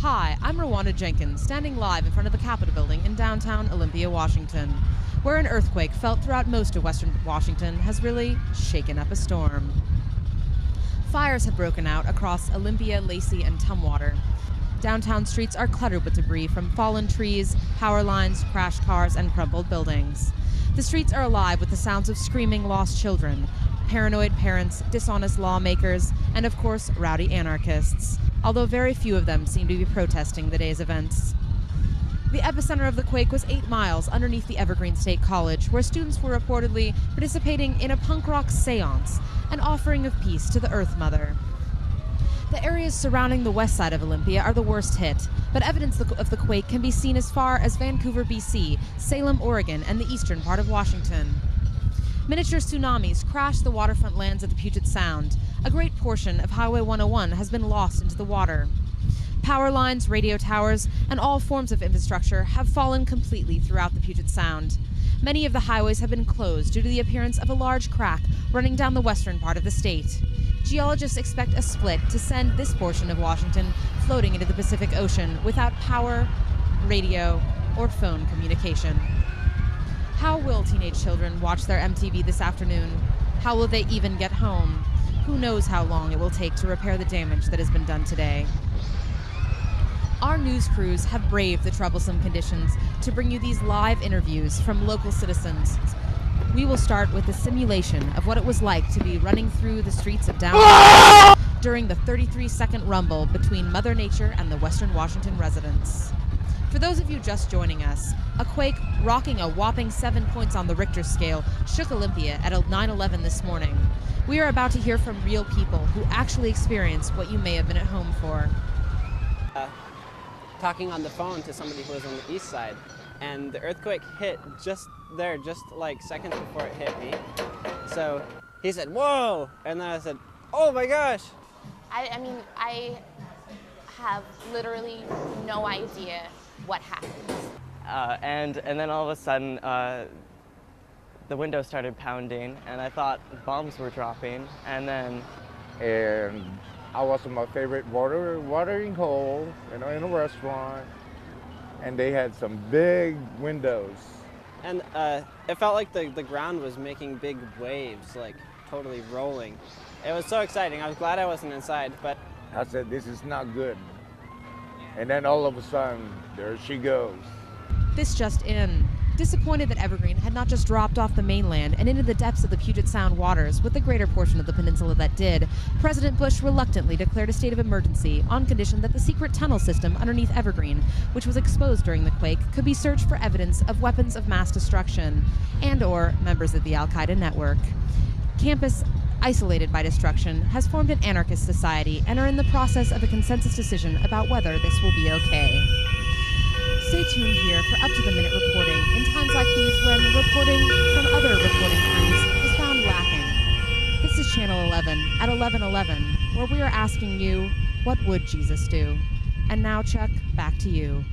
Hi, I'm Rwanda Jenkins, standing live in front of the Capitol building in downtown Olympia, Washington, where an earthquake felt throughout most of western Washington has really shaken up a storm. Fires have broken out across Olympia, Lacey, and Tumwater. Downtown streets are cluttered with debris from fallen trees, power lines, crashed cars, and crumpled buildings. The streets are alive with the sounds of screaming lost children, paranoid parents, dishonest lawmakers, and of course, rowdy anarchists, although very few of them seem to be protesting the day's events. The epicenter of the quake was 8 miles underneath the Evergreen State College, where students were reportedly participating in a punk rock seance, an offering of peace to the Earth Mother. The areas surrounding the west side of Olympia are the worst hit, but evidence of the quake can be seen as far as Vancouver, BC, Salem, Oregon, and the eastern part of Washington. Miniature tsunamis crashed the waterfront lands of the Puget Sound. A great portion of Highway 101 has been lost into the water. Power lines, radio towers, and all forms of infrastructure have fallen completely throughout the Puget Sound. Many of the highways have been closed due to the appearance of a large crack running down the western part of the state. Geologists expect a split to send this portion of Washington floating into the Pacific Ocean without power, radio, or phone communication. How will teenage children watch their MTV this afternoon? How will they even get home? Who knows how long it will take to repair the damage that has been done today? Our news crews have braved the troublesome conditions to bring you these live interviews from local citizens. We will start with a simulation of what it was like to be running through the streets of downtown during the 33-second rumble between Mother Nature and the Western Washington residents. For those of you just joining us, a quake rocking a whopping 7 points on the Richter scale shook Olympia at 9:11 this morning. We are about to hear from real people who actually experienced what you may have been at home for. Talking on the phone to somebody who was on the east side, and the earthquake hit just there, just like seconds before it hit me. So he said, "Whoa!" And then I said, "Oh my gosh!" I mean, I have literally no idea what happened. And then all of a sudden, the window started pounding, and I thought bombs were dropping, and then... And I was in my favorite watering hole, in a restaurant, and they had some big windows. And it felt like the ground was making big waves, like totally rolling. It was so exciting. I was glad I wasn't inside, but... I said, this is not good. And then all of a sudden, there she goes. This just in. Disappointed that Evergreen had not just dropped off the mainland and into the depths of the Puget Sound waters with the greater portion of the peninsula that did, President Bush reluctantly declared a state of emergency on condition that the secret tunnel system underneath Evergreen, which was exposed during the quake, could be searched for evidence of weapons of mass destruction and/or members of the Al-Qaeda network. Campus, isolated by destruction, has formed an anarchist society and are in the process of a consensus decision about whether this will be okay. Stay tuned here for up-to-the-minute reporting in times like these when reporting from other reporting crews is found lacking. This is Channel 11 at 11:11, where we are asking you, what would Jesus do? And now, Chuck, back to you.